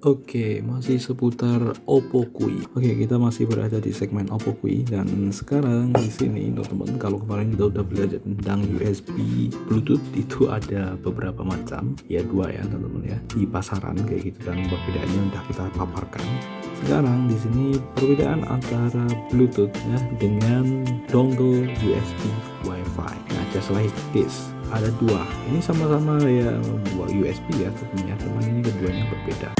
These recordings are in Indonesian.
Oke, masih seputar Oppo Kui. Oke, kita masih berada di segmen Oppo Kui dan sekarang di sini teman-teman, kalau kemarin kita udah belajar tentang USB Bluetooth, itu ada beberapa macam, ya dua ya teman-teman ya, di pasaran kayak gitu, dan perbedaannya udah kita paparkan. Sekarang di sini perbedaan antara Bluetooth ya dengan dongle USB Wi-Fi. Nah, just like this. Ada dua, ini sama-sama ya buat USB ya tentunya, cuman ini keduanya berbeda.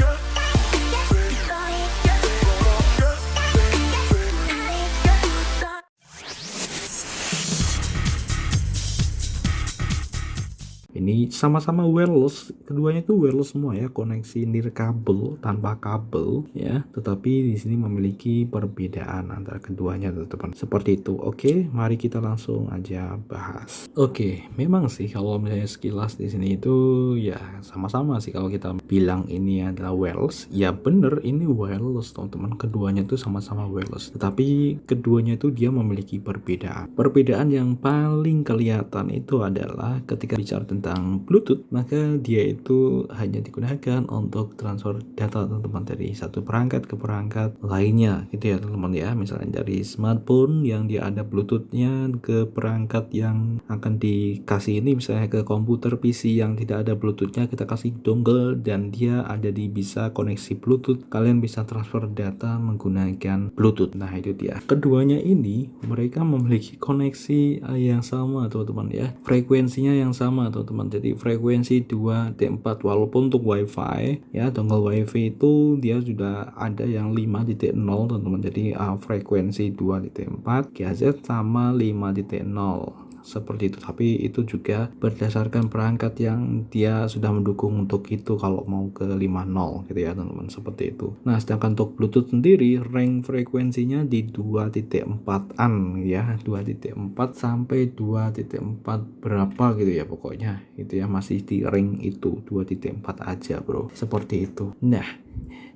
Ini sama-sama wireless, keduanya itu wireless semua ya, koneksi nirkabel tanpa kabel ya, tetapi di sini memiliki perbedaan antara keduanya teman-teman. Seperti itu. Oke, mari kita langsung aja bahas. Oke, memang sih kalau misalnya sekilas di sini itu ya sama-sama sih, kalau kita bilang ini adalah wireless, ya bener ini wireless teman-teman. Keduanya itu sama-sama wireless, tetapi keduanya itu dia memiliki perbedaan. Perbedaan yang paling kelihatan itu adalah ketika bicara tentang Bluetooth, maka dia itu hanya digunakan untuk transfer data teman-teman dari satu perangkat ke perangkat lainnya gitu ya teman-teman ya. Misalnya dari smartphone yang dia ada Bluetoothnya ke perangkat yang akan dikasih ini, misalnya ke komputer PC yang tidak ada Bluetoothnya, kita kasih dongle dan dia ada di bisa koneksi Bluetooth, kalian bisa transfer data menggunakan Bluetooth. Nah itu dia, keduanya ini mereka memiliki koneksi yang sama teman-teman ya, frekuensinya yang sama teman-teman. Jadi frekuensi 2.4, walaupun untuk WiFi ya, dongle WiFi itu dia sudah ada yang 5.0 teman-teman. Jadi frekuensi 2.4 GHz sama 5.0 seperti itu, tapi itu juga berdasarkan perangkat yang dia sudah mendukung untuk itu kalau mau ke 5.0 gitu ya teman-teman, seperti itu. Nah sedangkan untuk Bluetooth sendiri range frekuensinya di 2.4an ya, 2.4 sampai 2.4 berapa gitu ya pokoknya itu ya, masih di range itu 2.4 aja bro, seperti itu. Nah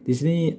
di sini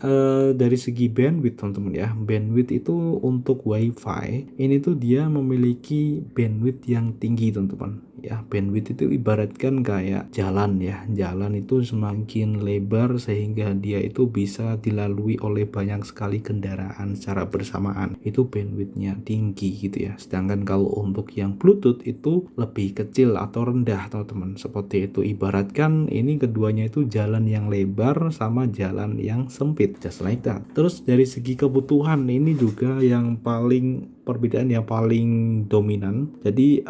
dari segi bandwidth teman-teman ya, bandwidth itu untuk WiFi ini tuh dia memiliki bandwidth yang tinggi teman-teman ya. Bandwidth itu ibaratkan kayak jalan ya, jalan itu semakin lebar sehingga dia itu bisa dilalui oleh banyak sekali kendaraan secara bersamaan, itu bandwidthnya tinggi gitu ya. Sedangkan kalau untuk yang Bluetooth itu lebih kecil atau rendah teman-teman, seperti itu. Ibaratkan ini keduanya itu jalan yang lebar sama jalan yang sempit, just like that. Terus dari segi kebutuhan ini juga yang paling perbedaan yang paling dominan. Jadi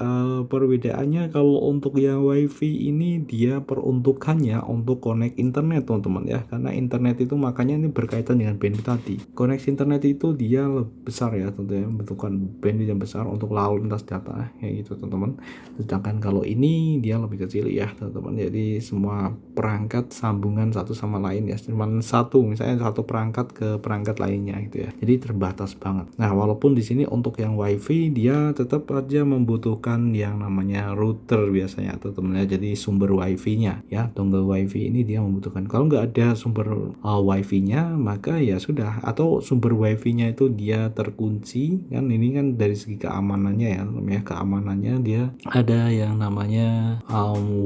perbedaannya kalau untuk yang WiFi ini dia peruntukannya untuk connect internet teman-teman ya, karena internet itu makanya ini berkaitan dengan bandwidth tadi. Koneksi internet itu dia lebih besar ya tentunya, membutuhkan bandwidth yang besar untuk lalu lintas data kayak gitu teman-teman. Sedangkan kalau ini dia lebih kecil ya teman-teman, jadi semua perangkat sambungan satu sama lain ya, cuman satu, misalnya satu perangkat ke perangkat lainnya gitu ya, jadi terbatas banget. Nah walaupun di sini untuk yang WiFi dia tetap aja membutuhkan yang namanya router biasanya teman-teman ya, jadi sumber WiFi-nya ya, dongle WiFi ini dia membutuhkan. Kalau nggak ada sumber WiFi-nya maka ya sudah, atau sumber WiFi-nya itu dia terkunci kan, ini kan dari segi keamanannya ya keamanannya dia ada yang namanya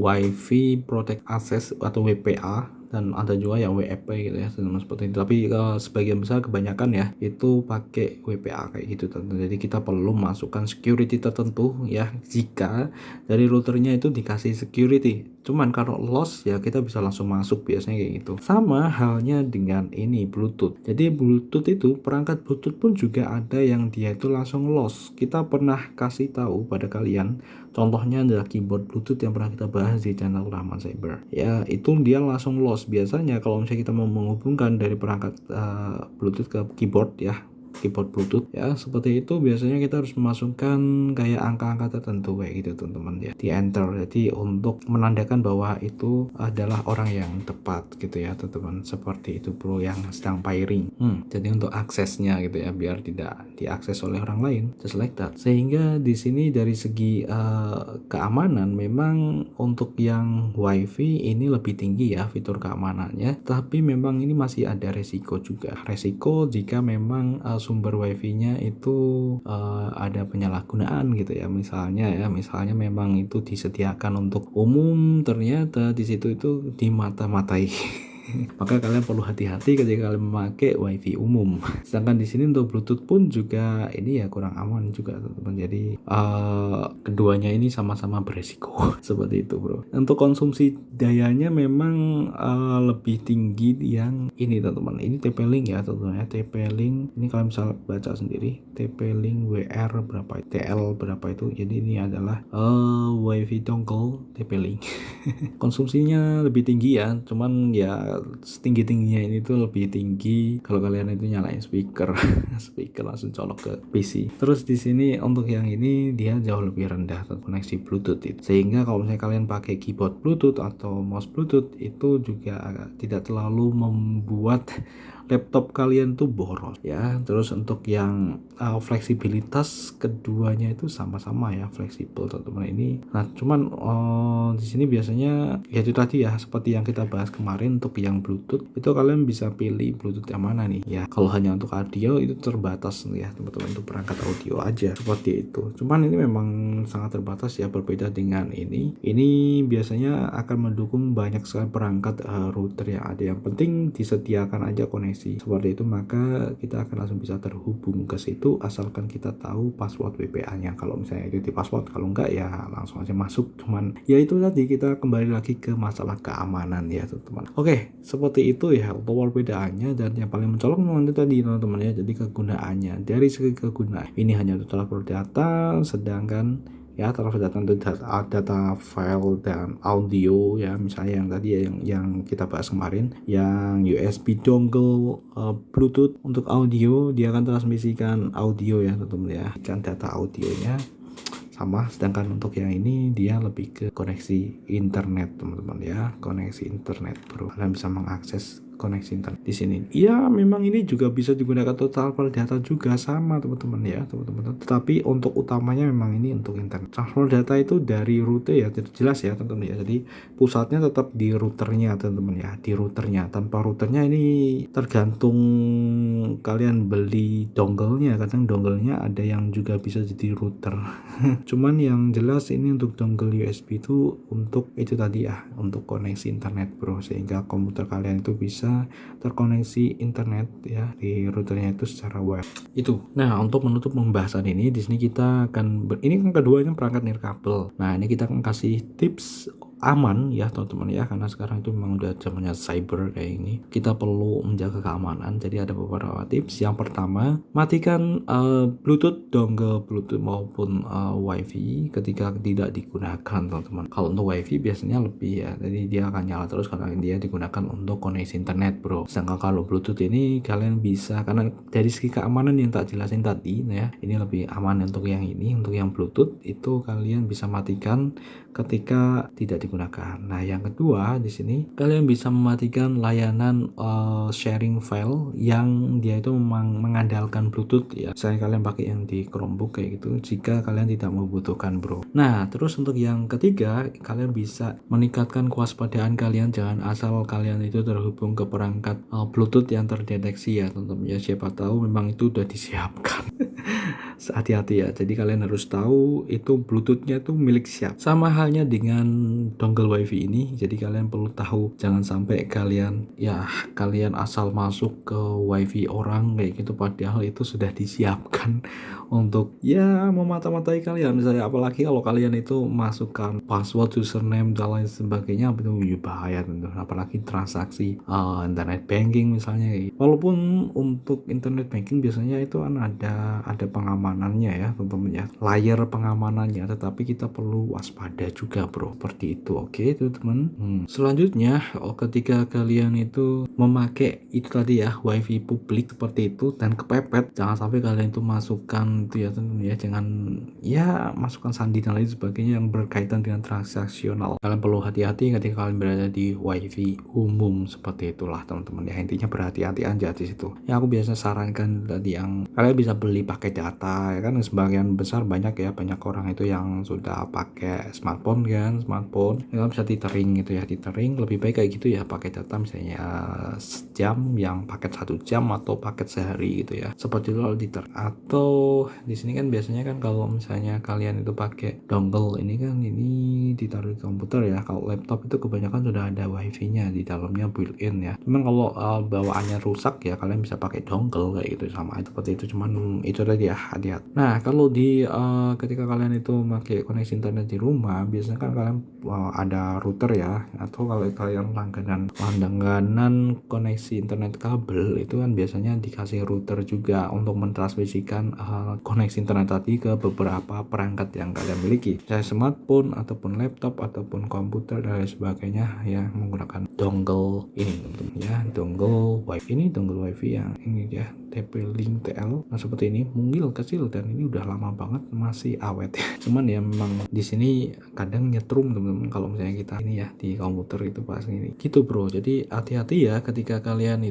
WiFi Protect Access atau WPA, dan ada juga yang WFP gitu ya seperti itu. Tapi sebagian besar kebanyakan ya itu pakai WPA kayak gitu teman-teman. Jadi kita perlu masukkan security tertentu ya, jika dari routernya itu dikasih security. Cuman kalau loss ya kita bisa langsung masuk biasanya kayak gitu. Sama halnya dengan ini Bluetooth. Jadi Bluetooth itu, perangkat Bluetooth pun juga ada yang dia itu langsung loss. Kita pernah kasih tahu pada kalian, contohnya adalah keyboard Bluetooth yang pernah kita bahas di channel Rahman Cyber ya, itu dia langsung loss. Biasanya kalau misalnya kita mau menghubungkan dari perangkat Bluetooth ke keyboard ya, keyboard Bluetooth ya seperti itu, biasanya kita harus memasukkan kayak angka-angka tertentu kayak gitu teman-teman ya, di enter, jadi untuk menandakan bahwa itu adalah orang yang tepat gitu ya teman-teman, seperti itu bro, yang sedang pairing. Jadi untuk aksesnya gitu ya, biar tidak diakses oleh orang lain, just like that. Sehingga di sini dari segi keamanan memang untuk yang WiFi ini lebih tinggi ya fitur keamanannya, tapi memang ini masih ada resiko juga. Resiko jika memang sumber WiFi-nya itu ada penyalahgunaan gitu ya, misalnya memang itu disediakan untuk umum, ternyata di situ itu dimata-matai Maka kalian perlu hati-hati ketika kalian memakai WiFi umum. Sedangkan di sini untuk Bluetooth pun juga ini ya kurang aman juga teman-teman. Jadi keduanya ini sama-sama beresiko seperti itu bro. Untuk konsumsi dayanya memang lebih tinggi yang ini teman-teman. Ini TP-Link ya teman-teman ya. TP-Link ini kalian bisa baca sendiri. TP-Link WR berapa, TL berapa itu. Jadi ini adalah WiFi dongle TP-Link. Konsumsinya lebih tinggi ya, cuman ya setinggi-tingginya ini tuh lebih tinggi kalau kalian itu nyalain speaker speaker langsung colok ke PC. Terus di sini untuk yang ini dia jauh lebih rendah koneksi Bluetooth itu. Sehingga kalau misalnya kalian pakai keyboard Bluetooth atau mouse Bluetooth itu juga tidak terlalu membuat laptop kalian tuh boros ya. Terus untuk yang fleksibilitas keduanya itu sama-sama ya, fleksibel teman-teman ini. Nah cuman di sini biasanya ya itu tadi ya, seperti yang kita bahas kemarin. Untuk yang Bluetooth itu kalian bisa pilih Bluetooth yang mana nih ya. Kalau hanya untuk audio itu terbatas ya teman-teman, untuk perangkat audio aja seperti itu. Cuman ini memang sangat terbatas ya, berbeda dengan ini biasanya akan mendukung banyak sekali perangkat router yang ada. Yang penting disediakan aja koneksi seperti itu, maka kita akan langsung bisa terhubung ke situ asalkan kita tahu password WPA-nya. Kalau misalnya itu di password, kalau enggak ya langsung aja masuk. Cuman ya itu tadi, kita kembali lagi ke masalah keamanan ya teman-teman. Oke, seperti itu ya untuk perbedaannya. Dan yang paling mencolok itu tadi teman-teman ya, jadi kegunaannya. Dari segi kegunaan ini hanya untuk transfer data, sedangkan ya transfer data untuk data file dan audio ya, misalnya yang tadi ya, yang kita bahas kemarin, yang USB dongle Bluetooth untuk audio, dia akan transmisikan audio ya teman-teman ya, dan data audionya sama. Sedangkan untuk yang ini dia lebih ke koneksi internet teman-teman ya, koneksi internet bro. Kalian bisa mengakses koneksi internet di sini. Ya memang ini juga bisa digunakan total transfer data juga sama teman-teman ya teman-teman. Tetapi untuk utamanya memang ini untuk internet. Transfer data itu dari router ya, jelas ya teman-teman ya. Jadi pusatnya tetap di routernya teman-teman ya, di routernya. Tanpa routernya ini tergantung kalian beli dongle-nya. Kadang dongle-nya ada yang juga bisa jadi router. Cuman yang jelas ini untuk dongle USB itu untuk itu tadi ya, untuk koneksi internet bro, sehingga komputer kalian itu bisa terkoneksi internet ya di routernya itu secara web itu. Nah untuk menutup pembahasan ini, di sini kita akan ini kan keduanya perangkat nirkabel. Nah ini kita akan kasih tips aman ya teman-teman ya, karena sekarang itu memang udah zamannya cyber kayak ini, kita perlu menjaga keamanan. Jadi ada beberapa tips. Yang pertama, matikan Bluetooth, dongle Bluetooth maupun WiFi ketika tidak digunakan teman-teman. Kalau untuk WiFi biasanya lebih ya, jadi dia akan nyala terus karena dia digunakan untuk koneksi internet bro. Sedangkan kalau Bluetooth ini kalian bisa, karena dari segi keamanan yang tak jelasin tadi ya, ini lebih aman untuk yang ini. Untuk yang Bluetooth itu kalian bisa matikan ketika tidak digunakan. Nah, yang kedua di sini kalian bisa mematikan layanan sharing file yang dia itu memang mengandalkan Bluetooth ya. Saya kalian pakai yang di Chromebook kayak gitu jika kalian tidak membutuhkan bro. Nah, terus untuk yang ketiga, kalian bisa meningkatkan kewaspadaan kalian. Jangan asal kalian itu terhubung ke perangkat Bluetooth yang terdeteksi ya teman-teman ya. Siapa tahu memang itu udah disiapkan. Hati-hati ya, jadi kalian harus tahu itu Bluetoothnya itu milik siapa. Sama halnya dengan dongle WiFi ini, jadi kalian perlu tahu, jangan sampai kalian asal masuk ke WiFi orang kayak gitu, padahal itu sudah disiapkan untuk ya memata-matai kalian misalnya. Apalagi kalau kalian itu masukkan password, username dan lain sebagainya, itu bahaya tentu. Apalagi transaksi internet banking misalnya. Walaupun untuk internet banking biasanya itu kan ada pengamanannya ya teman-teman ya, layar pengamanannya, tetapi kita perlu waspada juga bro, seperti itu. Oke itu teman. Selanjutnya ketika kalian itu memakai itu tadi ya WiFi publik seperti itu dan kepepet, jangan sampai kalian itu masukkan itu ya teman-teman ya, jangan ya masukkan sandi dan lain sebagainya yang berkaitan dengan transaksional. Kalian perlu hati-hati ketika kalian berada di WiFi umum seperti itulah teman-teman ya. Intinya berhati-hati aja di situ. Ya aku biasa sarankan tadi yang kalian bisa beli paket pakai data ya kan, sebagian besar banyak orang itu yang sudah pakai smartphone kan, smartphone itu bisa tethering gitu ya, tethering lebih baik kayak gitu ya, pakai data misalnya sejam yang paket 1 jam atau paket sehari gitu ya, seperti itu kalau tether. Atau di sini kan biasanya kan kalau misalnya kalian itu pakai dongle ini kan, ini ditaruh di komputer ya. Kalau laptop itu kebanyakan sudah ada wifi-nya di dalamnya, built-in ya. Cuman kalau bawaannya rusak ya kalian bisa pakai dongle kayak gitu, sama seperti itu, cuman itu tadi ya, hati-hati. Nah kalau di ketika kalian itu pakai koneksi internet di rumah, biasanya kan kalian ada router ya, atau kalau kalian langganan koneksi internet kabel itu kan biasanya dikasih router juga untuk mentransmisikan koneksi internet tadi ke beberapa perangkat yang kalian miliki, saya smartphone ataupun laptop ataupun komputer dan lain sebagainya ya, menggunakan dongle ini teman-teman ya, dongle wifi. Ini dongle wifi yang ini ya, TP-Link TL. Nah seperti ini, mungil kecil dan ini udah lama banget masih awet ya. Cuman ya memang di sini kadang nyetrum teman-teman kalau misalnya kita ini ya di komputer itu pas ini gitu bro. Jadi hati-hati ya ketika kalian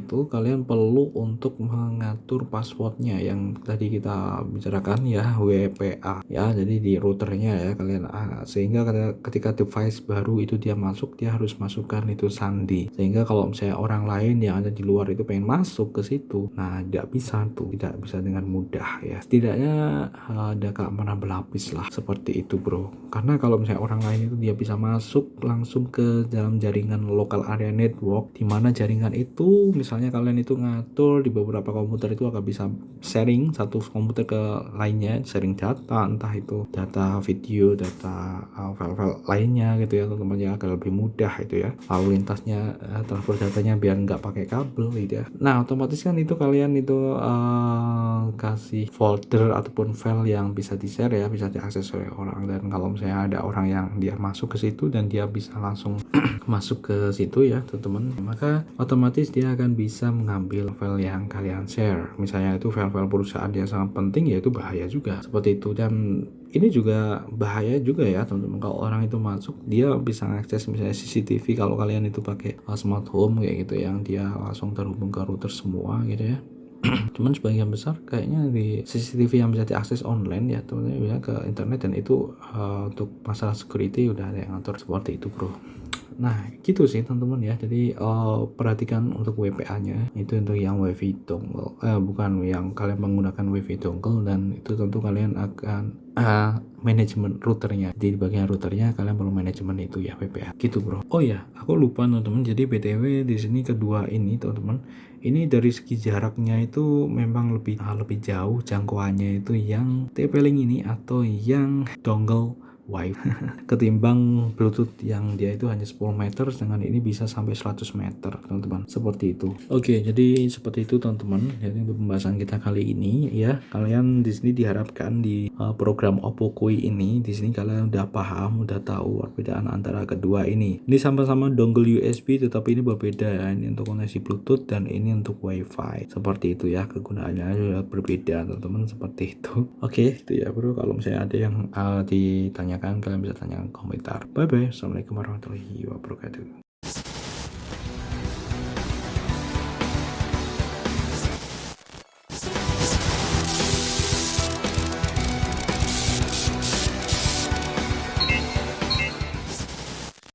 perlu untuk mengatur passwordnya yang tadi kita bicarakan ya, WPA ya. Jadi di routernya ya kalian sehingga ketika device baru itu dia masuk, dia harus masukkan itu sandi, sehingga kalau misalnya orang lain yang ada di luar itu pengen masuk ke situ, nah tidak bisa dengan mudah ya. Setidaknya ada keamanan berlapis lah seperti itu bro, karena kalau misalnya orang lain itu dia bisa masuk langsung ke dalam jaringan local area network, dimana jaringan itu misalnya kalian itu ngatur di beberapa komputer itu akan bisa sharing satu komputer ke lainnya, sharing data, entah itu data video, data file-file lainnya gitu ya teman-teman ya, agar lebih mudah itu ya lalu lintasnya, transfer datanya biar nggak pakai kabel gitu ya. Nah otomatis kan itu kalian itu kasih folder ataupun file yang bisa di share ya, bisa diakses oleh orang, dan kalau misalnya ada orang yang dia masuk ke situ dan dia bisa langsung masuk ke situ ya teman-teman, maka otomatis dia akan bisa mengambil file yang kalian share. Misalnya itu file-file perusahaan yang sangat penting ya, itu bahaya juga seperti itu. Dan ini juga bahaya juga ya teman-teman, kalau orang itu masuk dia bisa mengakses misalnya CCTV kalau kalian itu pakai smart home kayak gitu, yang dia langsung terhubung ke router semua gitu ya. Cuman sebagian besar kayaknya di CCTV yang bisa diakses online ya teman-teman, bisa ke internet, dan itu untuk masalah security udah ada yang ngatur seperti itu bro. Nah gitu sih teman-teman ya. Jadi perhatikan untuk WPA nya itu untuk yang wifi dongle, bukan yang kalian menggunakan wifi dongle, dan itu tentu kalian akan manajemen routernya. Jadi di bagian routernya kalian perlu manajemen itu ya, WPA gitu bro. Oh ya aku lupa teman-teman, jadi BTW di sini kedua ini teman-teman, ini dari segi jaraknya itu memang lebih jauh jangkauannya itu yang TP-Link ini atau yang dongle wifi ketimbang Bluetooth yang dia itu hanya 10 meter, dengan ini bisa sampai 100 meter teman-teman, seperti itu. Oke, jadi seperti itu teman-teman. Jadi untuk pembahasan kita kali ini ya, kalian di sini diharapkan di program Oppo Kui ini, di sini kalian udah paham, udah tahu perbedaan antara kedua ini. Ini sama-sama dongle USB tetapi ini berbeda ya. Ini untuk koneksi Bluetooth dan ini untuk WiFi. Seperti itu ya, kegunaannya juga berbeda teman-teman, seperti itu. Oke, itu ya bro. Kalau misalnya ada yang ditanya kalian bisa tanyakan komentar. Bye bye. Assalamualaikum warahmatullahi wabarakatuh.